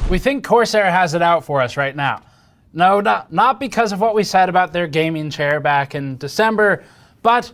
We think Corsair has it out for us right now. No, not because of what we said about their gaming chair back in December, but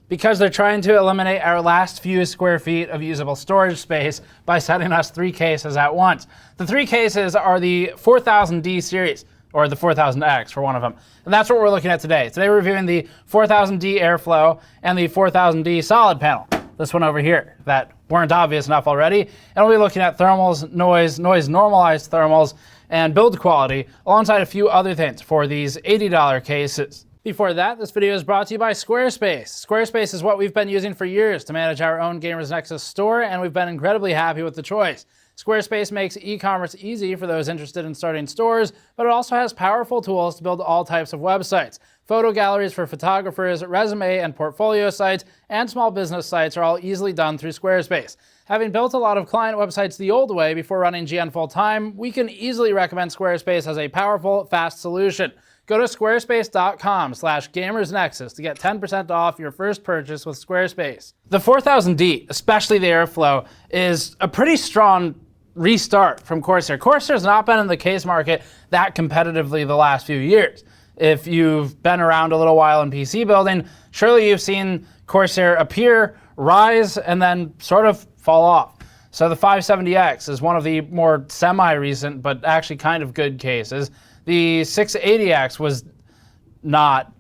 because they're trying to eliminate our last few square feet of usable storage space by sending us 3 cases at once. The 3 cases are the 4000D series, or the 4000X for one of them. And that's what we're looking at today. Today we're reviewing the 4000D Airflow and the 4000D solid panel. This one over here that weren't obvious enough already. And we'll be looking at thermals, noise normalized thermals, and build quality, alongside a few other things for these $80 cases. Before that, this video is brought to you by Squarespace. Squarespace is what we've been using for years to manage our own Gamers Nexus store, and we've been incredibly happy with the choice. Squarespace makes e-commerce easy for those interested in starting stores, but it also has powerful tools to build all types of websites. Photo galleries for photographers, resume and portfolio sites, and small business sites are all easily done through Squarespace. Having built a lot of client websites the old way before running GN full-time, we can easily recommend Squarespace as a powerful, fast solution. Go to squarespace.com/gamersnexus to get 10% off your first purchase with Squarespace. The 4000D, especially the Airflow, is a pretty strong restart from Corsair. Corsair's not been in the case market that competitively the last few years. If you've been around a little while in PC building, surely you've seen Corsair appear, rise, and then sort of fall off. So the 570X is one of the more semi-recent, but actually kind of good cases. The 680X was not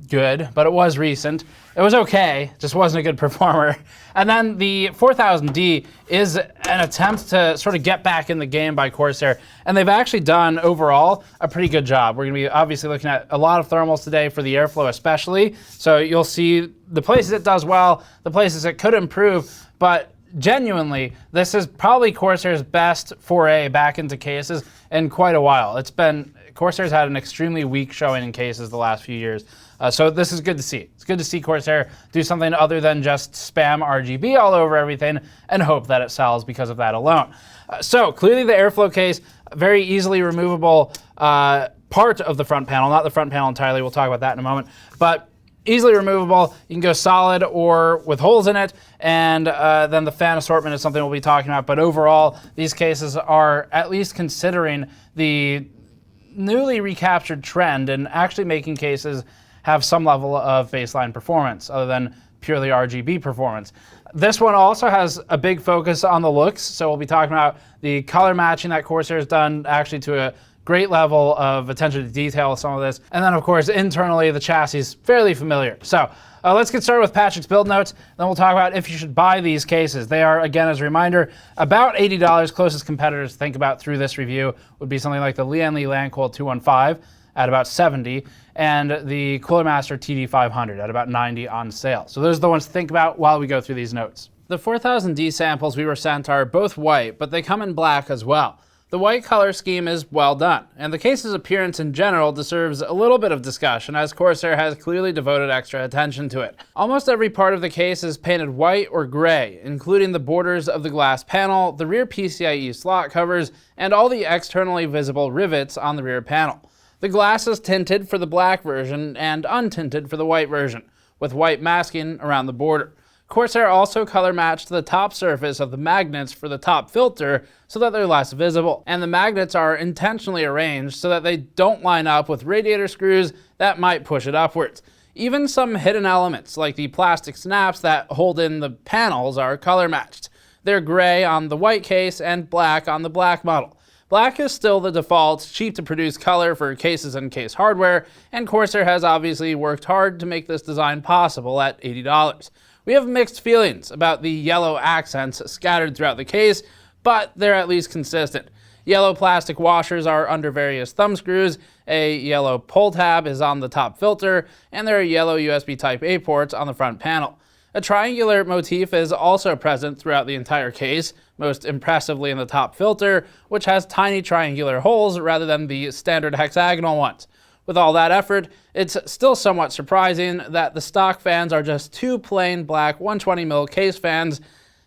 good, but it was recent. It was okay, just wasn't a good performer. And then the 4000D is an attempt to sort of get back in the game by Corsair, and they've actually done overall a pretty good job. We're going to be obviously looking at a lot of thermals today for the Airflow especially, so you'll see the places it does well, the places it could improve, but genuinely, this is probably Corsair's best foray back into cases in quite a while. Corsair's had an extremely weak showing in cases the last few years. So this is good to see. It's good to see Corsair do something other than just spam RGB all over everything and hope that it sells because of that alone. So clearly the Airflow case, very easily removable part of the front panel, not the front panel entirely, we'll talk about that in a moment, but easily removable. You can go solid or with holes in it, and then the fan assortment is something we'll be talking about, but overall these cases are at least considering the newly recaptured trend and actually making cases have some level of baseline performance other than purely RGB performance. This one also has a big focus on the looks, so we'll be talking about the color matching that Corsair has done actually to a great level of attention to detail with some of this. And then of course, internally, the chassis is fairly familiar. So let's get started with Patrick's build notes. Then we'll talk about if you should buy these cases. They are, again, as a reminder, about $80. Closest competitors to think about through this review would be something like the Lian Li Lancool 215 at about $70, and the Master TD500 at about $90 on sale. So those are the ones to think about while we go through these notes. The 4000D samples we were sent are both white, but they come in black as well. The white color scheme is well done, and the case's appearance in general deserves a little bit of discussion, as Corsair has clearly devoted extra attention to it. Almost every part of the case is painted white or gray, including the borders of the glass panel, the rear PCIe slot covers, and all the externally visible rivets on the rear panel. The glass is tinted for the black version and untinted for the white version, with white masking around the border. Corsair also color matched the top surface of the magnets for the top filter so that they're less visible, and the magnets are intentionally arranged so that they don't line up with radiator screws that might push it upwards. Even some hidden elements, like the plastic snaps that hold in the panels, are color matched. They're gray on the white case and black on the black model. Black is still the default, cheap to produce color for cases and case hardware, and Corsair has obviously worked hard to make this design possible at $80. We have mixed feelings about the yellow accents scattered throughout the case, but they're at least consistent. Yellow plastic washers are under various thumb screws, a yellow pull tab is on the top filter, and there are yellow USB Type-A ports on the front panel. A triangular motif is also present throughout the entire case, most impressively in the top filter, which has tiny triangular holes rather than the standard hexagonal ones. With all that effort, it's still somewhat surprising that the stock fans are just 2 plain black 120mm case fans,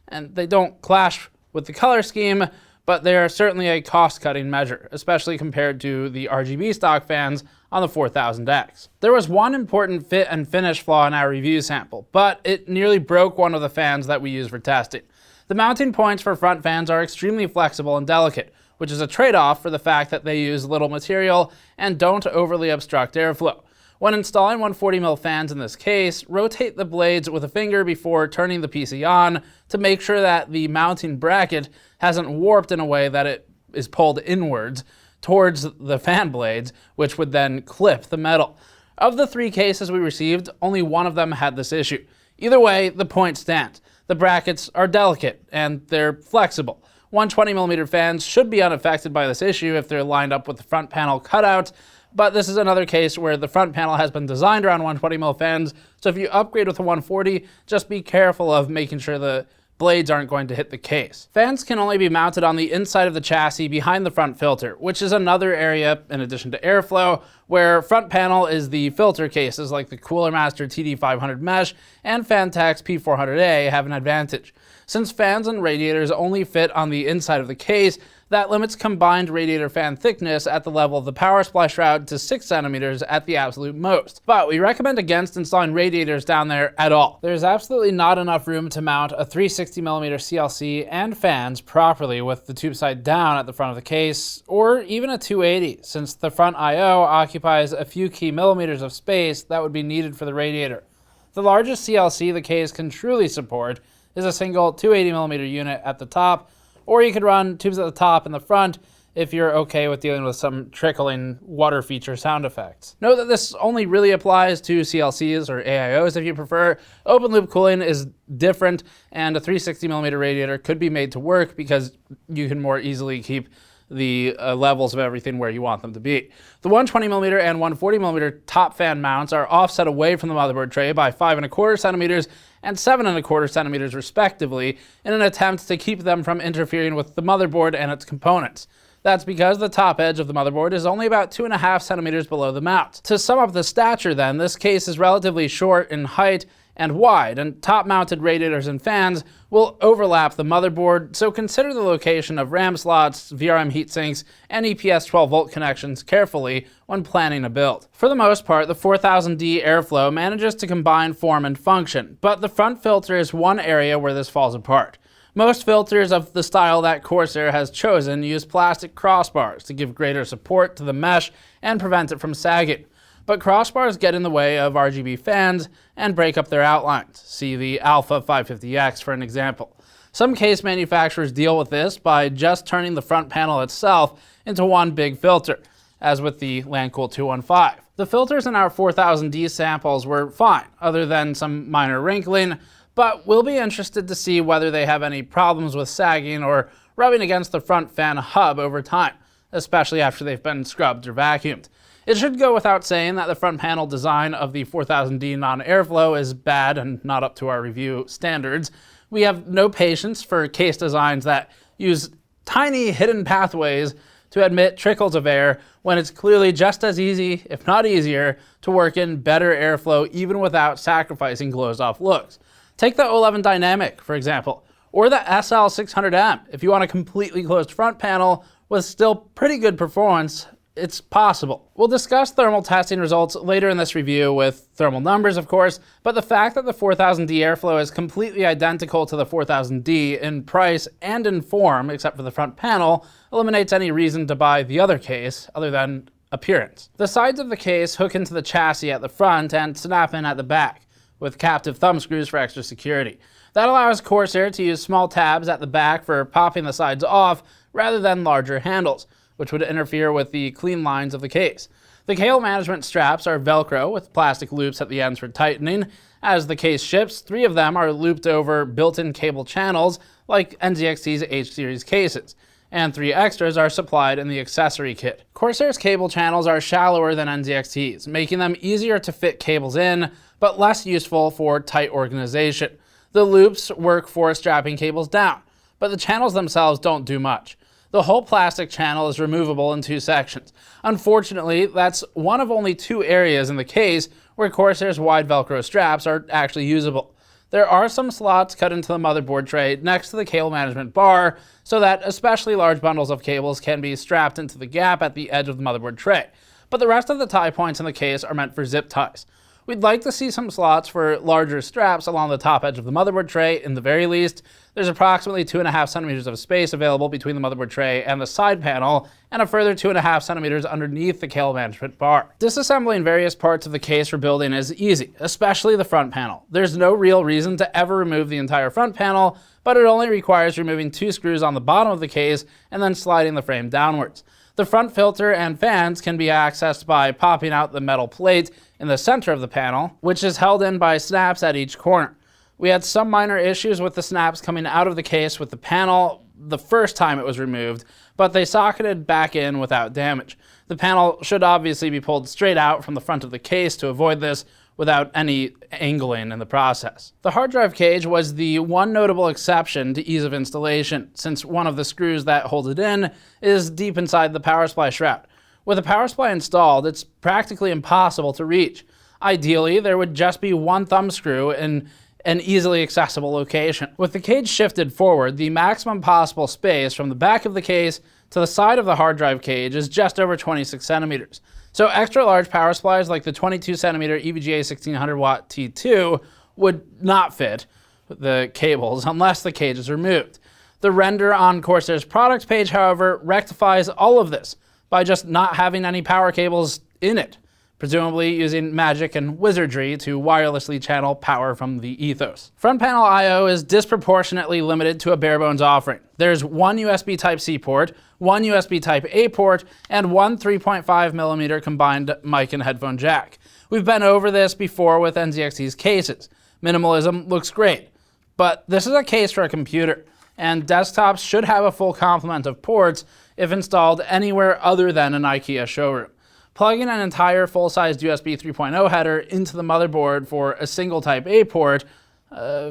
and they don't clash with the color scheme, but they are certainly a cost-cutting measure, especially compared to the RGB stock fans on the 4000X. There was one important fit and finish flaw in our review sample, but it nearly broke one of the fans that we used for testing. The mounting points for front fans are extremely flexible and delicate, which is a trade-off for the fact that they use little material and don't overly obstruct airflow. When installing 140mm fans in this case, rotate the blades with a finger before turning the PC on to make sure that the mounting bracket hasn't warped in a way that it is pulled inwards towards the fan blades, which would then clip the metal. Of the 3 cases we received, only one of them had this issue. Either way, the point stands. The brackets are delicate and they're flexible. 120mm fans should be unaffected by this issue if they're lined up with the front panel cutouts, but this is another case where the front panel has been designed around 120mm fans, so if you upgrade with a 140, just be careful of making sure the blades aren't going to hit the case. Fans can only be mounted on the inside of the chassis behind the front filter, which is another area, in addition to airflow, where front panel is the filter cases like the Cooler Master TD500 mesh and Phanteks P400A have an advantage. Since fans and radiators only fit on the inside of the case, that limits combined radiator fan thickness at the level of the power supply shroud to 6 centimeters at the absolute most. But we recommend against installing radiators down there at all. There's absolutely not enough room to mount a 360mm CLC and fans properly with the tube side down at the front of the case, or even a 280, since the front I/O occupies a few key millimeters of space that would be needed for the radiator. The largest CLC the case can truly support is a single 280mm unit at the top, or you could run tubes at the top and the front if you're okay with dealing with some trickling water feature sound effects. Note that this only really applies to CLCs or AIOs if you prefer. Open loop cooling is different, and a 360mm radiator could be made to work because you can more easily keep the levels of everything where you want them to be. The 120mm and 140mm top fan mounts are offset away from the motherboard tray by 5¼ centimeters and 7¼ centimeters respectively in an attempt to keep them from interfering with the motherboard and its components. That's because the top edge of the motherboard is only about 2½ centimeters below the mount. To sum up the stature then, this case is relatively short in height and wide, and top-mounted radiators and fans will overlap the motherboard, so consider the location of RAM slots, VRM heatsinks, and EPS 12-volt connections carefully when planning a build. For the most part, the 4000D airflow manages to combine form and function, but the front filter is one area where this falls apart. Most filters of the style that Corsair has chosen use plastic crossbars to give greater support to the mesh and prevent it from sagging. But crossbars get in the way of RGB fans and break up their outlines. See the Alpha 550X for an example. Some case manufacturers deal with this by just turning the front panel itself into one big filter, as with the Lancool 215. The filters in our 4000D samples were fine, other than some minor wrinkling, but we'll be interested to see whether they have any problems with sagging or rubbing against the front fan hub over time, especially after they've been scrubbed or vacuumed. It should go without saying that the front panel design of the 4000D non-airflow is bad and not up to our review standards. We have no patience for case designs that use tiny hidden pathways to admit trickles of air when it's clearly just as easy, if not easier, to work in better airflow even without sacrificing closed-off looks. Take the O11 Dynamic, for example, or the SL600M. If you want a completely closed front panel with still pretty good performance, it's possible. We'll discuss thermal testing results later in this review with thermal numbers, of course, but the fact that the 4000D airflow is completely identical to the 4000D in price and in form, except for the front panel, eliminates any reason to buy the other case, other than appearance. The sides of the case hook into the chassis at the front and snap in at the back, with captive thumb screws for extra security. That allows Corsair to use small tabs at the back for popping the sides off, rather than larger handles, which would interfere with the clean lines of the case. The cable management straps are Velcro with plastic loops at the ends for tightening. As the case ships, 3 of them are looped over built-in cable channels like NZXT's H-series cases, and 3 extras are supplied in the accessory kit. Corsair's cable channels are shallower than NZXT's, making them easier to fit cables in, but less useful for tight organization. The loops work for strapping cables down, but the channels themselves don't do much. The whole plastic channel is removable in 2 sections. Unfortunately, that's one of only 2 areas in the case where Corsair's wide Velcro straps are actually usable. There are some slots cut into the motherboard tray next to the cable management bar so that especially large bundles of cables can be strapped into the gap at the edge of the motherboard tray. But the rest of the tie points in the case are meant for zip ties. We'd like to see some slots for larger straps along the top edge of the motherboard tray in the very least. There's approximately 2.5 centimeters of space available between the motherboard tray and the side panel, and a further 2.5 centimeters underneath the cable management bar. Disassembling various parts of the case for building is easy, especially the front panel. There's no real reason to ever remove the entire front panel, but it only requires removing 2 screws on the bottom of the case and then sliding the frame downwards. The front filter and fans can be accessed by popping out the metal plate in the center of the panel, which is held in by snaps at each corner. We had some minor issues with the snaps coming out of the case with the panel the first time it was removed, but they socketed back in without damage. The panel should obviously be pulled straight out from the front of the case to avoid this without any angling in the process. The hard drive cage was the one notable exception to ease of installation, since one of the screws that holds it in is deep inside the power supply shroud. With a power supply installed, it's practically impossible to reach. Ideally, there would just be one thumb screw in an easily accessible location. With the cage shifted forward, the maximum possible space from the back of the case to the side of the hard drive cage is just over 26 centimeters. So extra large power supplies like the 22 centimeter EVGA 1600 watt T2 would not fit the cables unless the cage is removed. The render on Corsair's products page, however, rectifies all of this by just not having any power cables in it, presumably using magic and wizardry to wirelessly channel power from the ethos. Front panel I/O is disproportionately limited to a bare bones offering. There's one USB Type-C port, one USB Type-A port, and one 3.5mm combined mic and headphone jack. We've been over this before with NZXT's cases. Minimalism looks great, but this is a case for a computer, and desktops should have a full complement of ports if installed anywhere other than an IKEA showroom. Plugging an entire full-sized USB 3.0 header into the motherboard for a single Type-A port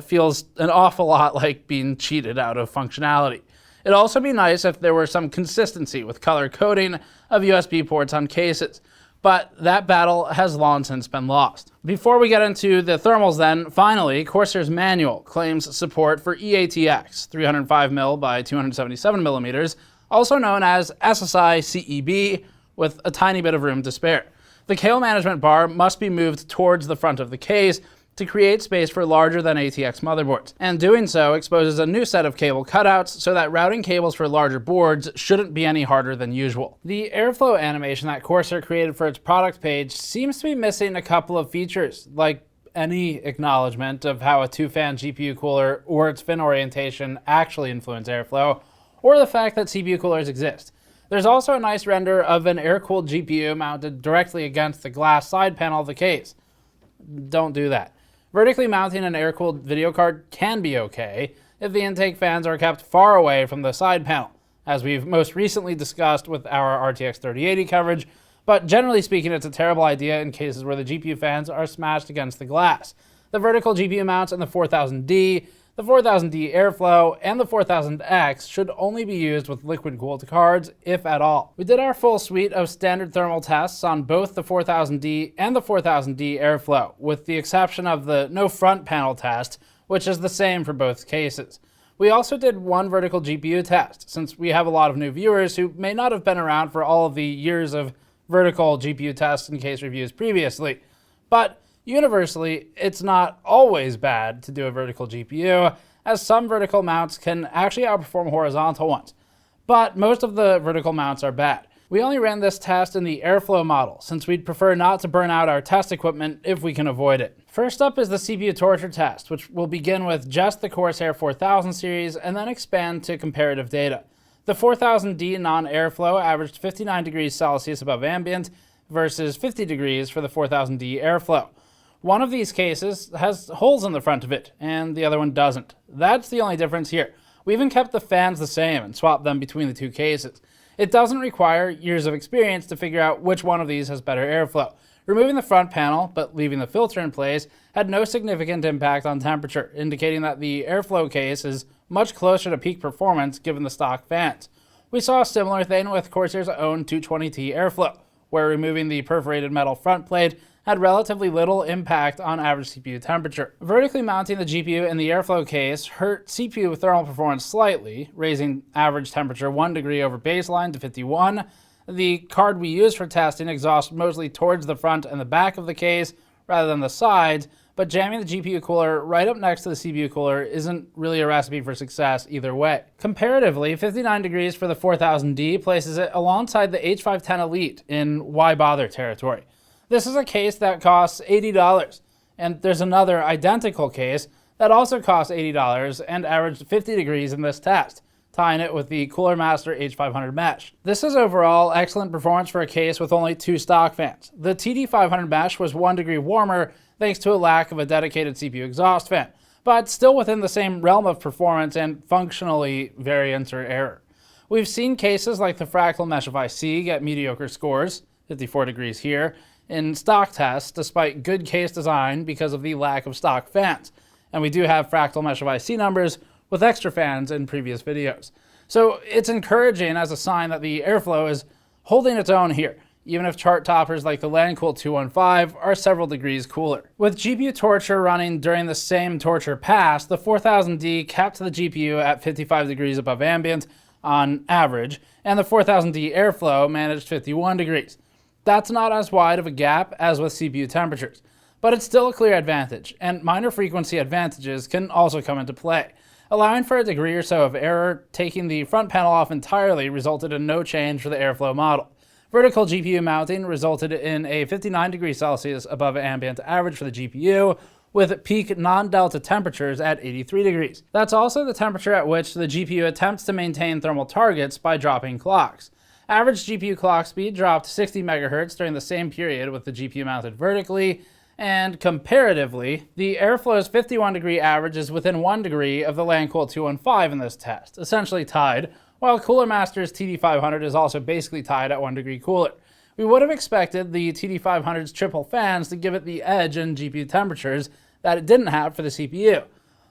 feels an awful lot like being cheated out of functionality. It'd also be nice if there were some consistency with color coding of USB ports on cases, but that battle has long since been lost. Before we get into the thermals then, finally, Corsair's manual claims support for EATX 305mm by 277mm, also known as SSI CEB, with a tiny bit of room to spare. The cable management bar must be moved towards the front of the case to create space for larger than ATX motherboards, and doing so exposes a new set of cable cutouts so that routing cables for larger boards shouldn't be any harder than usual. The airflow animation that Corsair created for its product page seems to be missing a couple of features, like any acknowledgement of how a 2-fan GPU cooler or its fin orientation actually influence airflow, or the fact that CPU coolers exist. There's also a nice render of an air-cooled GPU mounted directly against the glass side panel of the case. Don't do that. Vertically mounting an air-cooled video card can be okay if the intake fans are kept far away from the side panel, as we've most recently discussed with our RTX 3080 coverage, but generally speaking it's a terrible idea in cases where the GPU fans are smashed against the glass. The vertical GPU mounts in the 4000D, the 4000D Airflow, and the 4000X should only be used with liquid-cooled cards, if at all. We did our full suite of standard thermal tests on both the 4000D and the 4000D Airflow, with the exception of the no front panel test, which is the same for both cases. We also did one vertical GPU test, since we have a lot of new viewers who may not have been around for all of the years of vertical GPU tests and case reviews previously. But universally, it's not always bad to do a vertical GPU, as some vertical mounts can actually outperform horizontal ones. But most of the vertical mounts are bad. We only ran this test in the Airflow model, since we'd prefer not to burn out our test equipment if we can avoid it. First up is the CPU torture test, which will begin with just the Corsair 4000 series and then expand to comparative data. The 4000D non-Airflow averaged 59 degrees Celsius above ambient versus 50 degrees for the 4000D Airflow. One of these cases has holes in the front of it, and the other one doesn't. That's the only difference here. We even kept the fans the same and swapped them between the two cases. It doesn't require years of experience to figure out which one of these has better airflow. Removing the front panel, but leaving the filter in place, had no significant impact on temperature, indicating that the airflow case is much closer to peak performance given the stock fans. We saw a similar thing with Corsair's own 220T Airflow, where removing the perforated metal front plate had relatively little impact on average CPU temperature. Vertically mounting the GPU in the airflow case hurt CPU thermal performance slightly, raising average temperature 1 degree over baseline to 51. The card we used for testing exhausts mostly towards the front and the back of the case, rather than the sides, but jamming the GPU cooler right up next to the CPU cooler isn't really a recipe for success either way. Comparatively, 59 degrees for the 4000D places it alongside the H510 Elite in why bother territory. This is a case that costs $80, and there's another identical case that also costs $80 and averaged 50 degrees in this test, tying it with the Cooler Master H500 mesh. This is overall excellent performance for a case with only 2 stock fans. The TD500 mesh was 1 degree warmer thanks to a lack of a dedicated CPU exhaust fan, but still within the same realm of performance and functionally variance or error. We've seen cases like the Fractal Mesh of IC get mediocre scores, 54 degrees here, in stock tests despite good case design because of the lack of stock fans. And we do have Fractal Mesh of IC numbers with extra fans in previous videos. So it's encouraging as a sign that the airflow is holding its own here, even if chart toppers like the Lancool 215 are several degrees cooler. With GPU torture running during the same torture pass, the 4000D kept the GPU at 55 degrees above ambient on average, and the 4000D airflow managed 51 degrees. That's not as wide of a gap as with CPU temperatures, but it's still a clear advantage, and minor frequency advantages can also come into play. Allowing for a degree or so of error, taking the front panel off entirely resulted in no change for the airflow model. Vertical GPU mounting resulted in a 59 degrees Celsius above ambient average for the GPU, with peak non-delta temperatures at 83 degrees. That's also the temperature at which the GPU attempts to maintain thermal targets by dropping clocks. Average GPU clock speed dropped 60 MHz during the same period with the GPU mounted vertically, and comparatively, the airflow's 51 degree average is within 1 degree of the Lancool 215 in this test, essentially tied, while Cooler Master's TD500 is also basically tied at 1 degree cooler. We would have expected the TD500's triple fans to give it the edge in GPU temperatures that it didn't have for the CPU.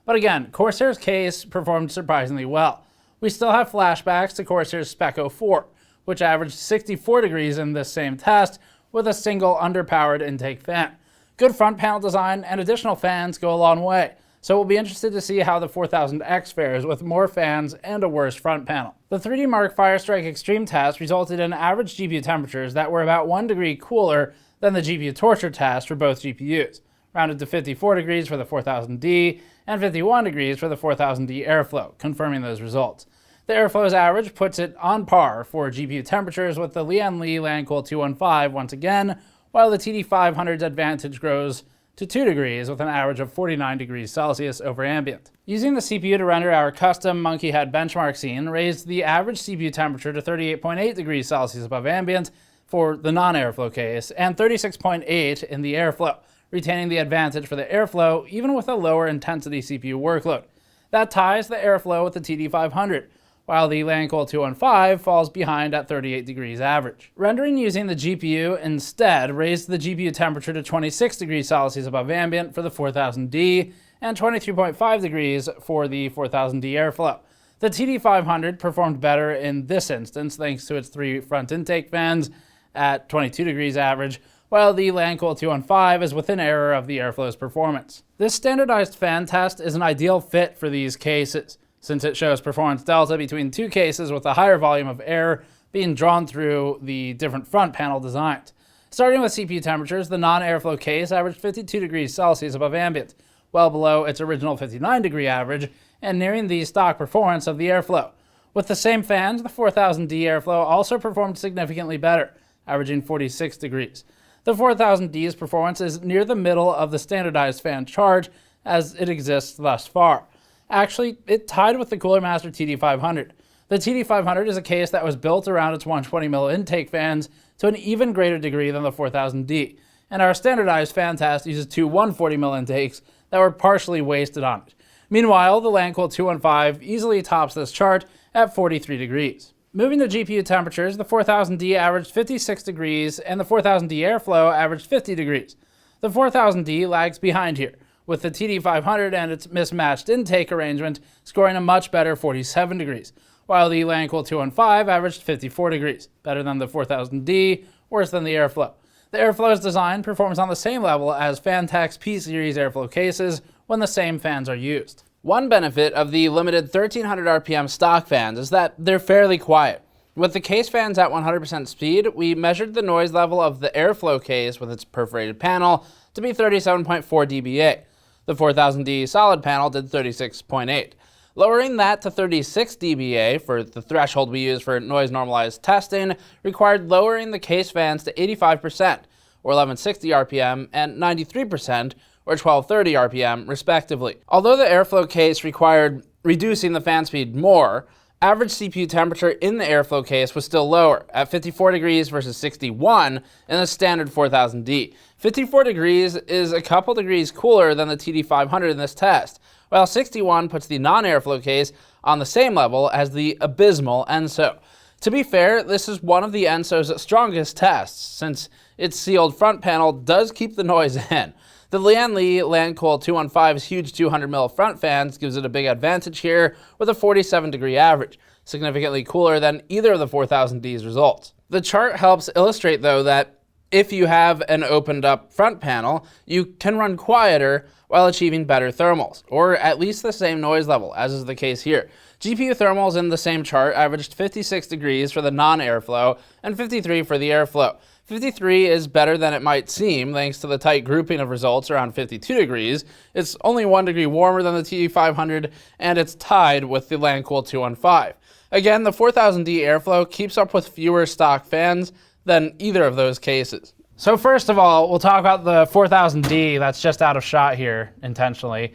But again, Corsair's case performed surprisingly well. We still have flashbacks to Corsair's Spec 04, which averaged 64 degrees in this same test with a single underpowered intake fan. Good front panel design and additional fans go a long way, so we'll be interested to see how the 4000X fares with more fans and a worse front panel. The 3D Mark Firestrike Extreme test resulted in average GPU temperatures that were about 1 degree cooler than the GPU torture test for both GPUs, rounded to 54 degrees for the 4000D and 51 degrees for the 4000D airflow, confirming those results. The airflow's average puts it on par for GPU temperatures with the Lian Li Lancool 215 once again, while the TD500's advantage grows to 2 degrees with an average of 49 degrees Celsius over ambient. Using the CPU to render our custom monkey head benchmark scene raised the average CPU temperature to 38.8 degrees Celsius above ambient for the non-airflow case and 36.8 in the airflow, retaining the advantage for the airflow even with a lower intensity CPU workload. That ties the airflow with the TD500, while the Lancool 215 falls behind at 38 degrees average. Rendering using the GPU instead raised the GPU temperature to 26 degrees Celsius above ambient for the 4000D and 23.5 degrees for the 4000D airflow. The TD500 performed better in this instance thanks to its 3 front intake fans at 22 degrees average, while the Lancool 215 is within error of the airflow's performance. This standardized fan test is an ideal fit for these cases, since it shows performance delta between 2 cases with a higher volume of air being drawn through the different front panel designs. Starting with CPU temperatures, the non-airflow case averaged 52 degrees Celsius above ambient, well below its original 59 degree average, and nearing the stock performance of the airflow. With the same fans, the 4000D airflow also performed significantly better, averaging 46 degrees. The 4000D's performance is near the middle of the standardized fan chart as it exists thus far. Actually, it tied with the Cooler Master TD500. The TD500 is a case that was built around its 120mm intake fans to an even greater degree than the 4000D, and our standardized fan test uses 2 140mm intakes that were partially wasted on it. Meanwhile, the Lancool 215 easily tops this chart at 43 degrees. Moving to GPU temperatures, the 4000D averaged 56 degrees and the 4000D airflow averaged 50 degrees. The 4000D lags behind here, with the TD500 and its mismatched intake arrangement scoring a much better 47 degrees, while the Lancool 215 averaged 54 degrees, better than the 4000D, worse than the airflow. The airflow's design performs on the same level as Phanteks P-series airflow cases when the same fans are used. One benefit of the limited 1300 RPM stock fans is that they're fairly quiet. With the case fans at 100% speed, we measured the noise level of the airflow case with its perforated panel to be 37.4 dBA. The 4000D solid panel did 36.8. Lowering that to 36 dBA for the threshold we use for noise normalized testing required lowering the case fans to 85%, or 1160 RPM, and 93%, or 1230 RPM, respectively. Although the airflow case required reducing the fan speed more, average CPU temperature in the airflow case was still lower, at 54 degrees versus 61 in the standard 4000D. 54 degrees is a couple degrees cooler than the TD500 in this test, while 61 puts the non-airflow case on the same level as the abysmal ENSO. To be fair, this is one of the ENSO's strongest tests, since its sealed front panel does keep the noise in. The Lian Li Lancool 215's huge 200mm front fans gives it a big advantage here with a 47 degree average, significantly cooler than either of the 4000D's results. The chart helps illustrate though that if you have an opened up front panel, you can run quieter while achieving better thermals, or at least the same noise level, as is the case here. GPU thermals in the same chart averaged 56 degrees for the non-airflow and 53 for the airflow. 53 is better than it might seem thanks to the tight grouping of results around 52 degrees. It's only 1 degree warmer than the TD500, and it's tied with the Lancool 215. Again, the 4000D airflow keeps up with fewer stock fans than either of those cases. So first of all, we'll talk about the 4000D that's just out of shot here intentionally.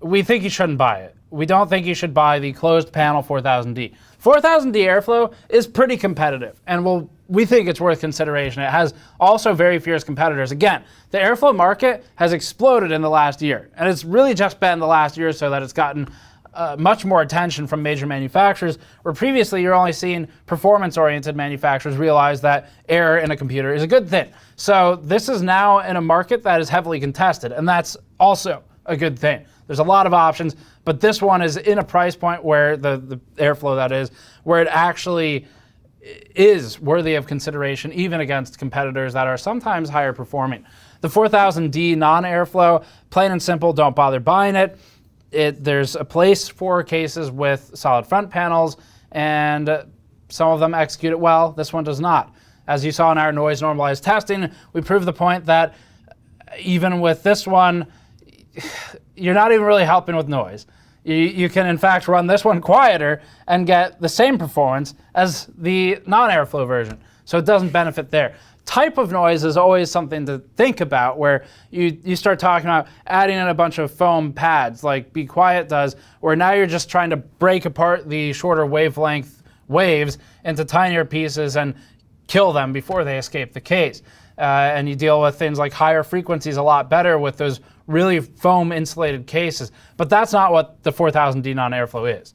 We think you shouldn't buy it. We don't think you should buy the closed panel 4000D. 4000D airflow is pretty competitive, and we think it's worth consideration. It has also very fierce competitors. Again, the airflow market has exploded in the last year, and it's really just been the last year or so that it's gotten much more attention from major manufacturers, where previously you're only seeing performance-oriented manufacturers realize that air in a computer is a good thing. So this is now in a market that is heavily contested, and that's also a good thing. There's a lot of options, but this one is in a price point where the airflow, that is, where it actually is worthy of consideration, even against competitors that are sometimes higher performing. The 4000D non-airflow, plain and simple, don't bother buying it. There's a place for cases with solid front panels, and some of them execute it well. This one does not. As you saw in our noise normalized testing, we proved the point that even with this one, you're not even really helping with noise. You can, in fact, run this one quieter and get the same performance as the non-airflow version. So it doesn't benefit there. Type of noise is always something to think about, where you start talking about adding in a bunch of foam pads like Be Quiet does, where now you're just trying to break apart the shorter wavelength waves into tinier pieces and kill them before they escape the case. And you deal with things like higher frequencies a lot better with those really foam insulated cases. But that's not what the 4000D non-airflow is.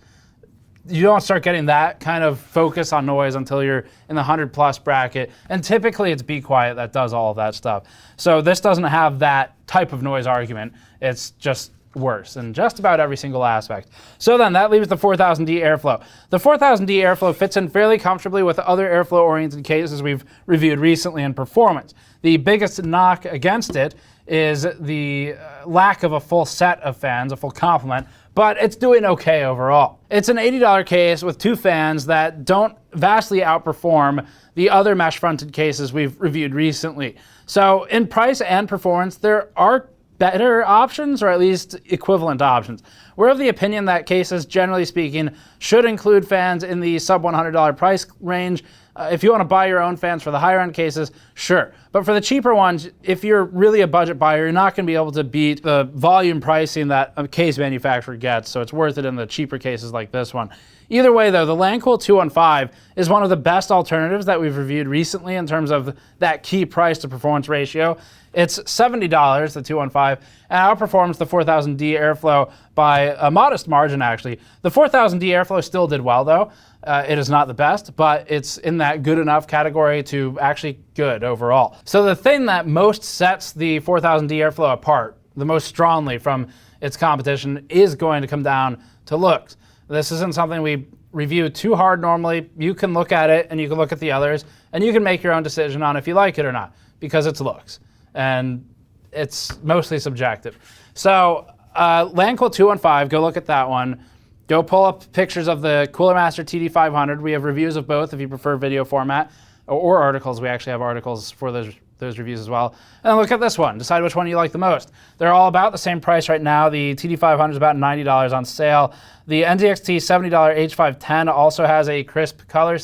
You don't start getting that kind of focus on noise until you're in the 100+ bracket, and typically it's Be Quiet that does all of that stuff. So this doesn't have that type of noise argument. It's just worse in just about every single aspect. So then that leaves the 4000D airflow. The 4000D airflow fits in fairly comfortably with other airflow-oriented cases we've reviewed recently in performance. The biggest knock against it is the lack of a full set of fans, a full complement, but it's doing okay overall. It's an $80 case with 2 fans that don't vastly outperform the other mesh-fronted cases we've reviewed recently. So in price and performance, there are better options, or at least equivalent options. We're of the opinion that cases, generally speaking, should include fans in the sub $100 price range. If you want to buy your own fans for the higher end cases, sure. But for the cheaper ones, if you're really a budget buyer, you're not going to be able to beat the volume pricing that a case manufacturer gets, so it's worth it in the cheaper cases like this one. Either way though, the Lancool 215 is one of the best alternatives that we've reviewed recently in terms of that key price to performance ratio. It's $70, the 215, and outperforms the 4000D airflow by a modest margin actually. The 4000D airflow still did well though. It is not the best, but it's in that good enough category to actually good overall. So the thing that most sets the 4000D airflow apart, the most strongly from its competition, is going to come down to looks. This isn't something we review too hard normally. You can look at it and you can look at the others and you can make your own decision on if you like it or not, because it's looks and it's mostly subjective. So Lancool 215, go look at that one. Go pull up pictures of the Cooler Master TD500. We have reviews of both if you prefer video format, or articles. We actually have articles for those reviews as well. And then look at this one. Decide which one you like the most. They're all about the same price right now. The TD500 is about $90 on sale. The NZXT $70 H510 also has a crisp color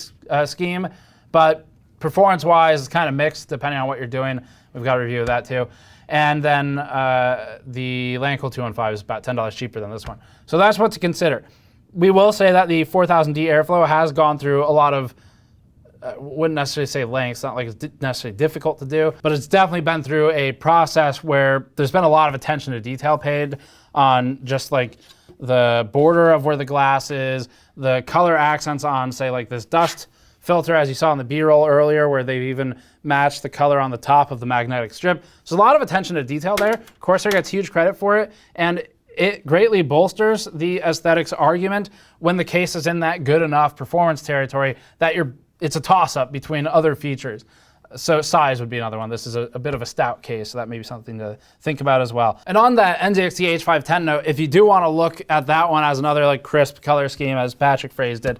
scheme, but performance-wise, it's kind of mixed depending on what you're doing. We've got a review of that too. And then the Lancool 215 is about $10 cheaper than this one. So that's what to consider. We will say that the 4000D Airflow has gone through a lot of, wouldn't necessarily say lengths, not like it's necessarily difficult to do, but it's definitely been through a process where there's been a lot of attention to detail paid on just like the border of where the glass is, the color accents on, say, like this dust filter, as you saw in the B-roll earlier, where they've even matched the color on the top of the magnetic strip. So a lot of attention to detail there. Corsair gets huge credit for it, and it greatly bolsters the aesthetics argument when the case is in that good enough performance territory that it's a toss-up between other features. So size would be another one. This is a bit of a stout case, so that may be something to think about as well. And on that NZXT H510 note, if you do want to look at that one as another like crisp color scheme, as Patrick phrased it,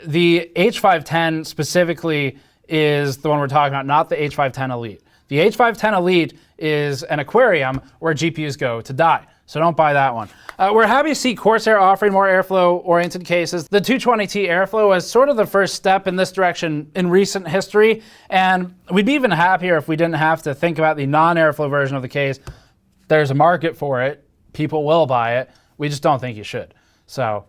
the H510 specifically is the one we're talking about, not the H510 Elite. The H510 Elite is an aquarium where GPUs go to die. So don't buy that one. We're happy to see Corsair offering more airflow-oriented cases. The 220T Airflow was sort of the first step in this direction in recent history, and we'd be even happier if we didn't have to think about the non-airflow version of the case. There's a market for it. People will buy it. We just don't think you should. So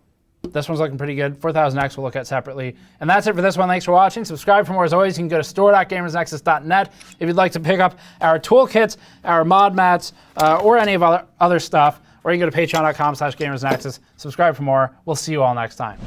this one's looking pretty good. 4000X we'll look at separately. And that's it for this one. Thanks for watching. Subscribe for more. As always, you can go to store.gamersnexus.net if you'd like to pick up our toolkits, our mod mats, or any of our other stuff. Or you can go to patreon.com/gamersnexus. Subscribe for more. We'll see you all next time.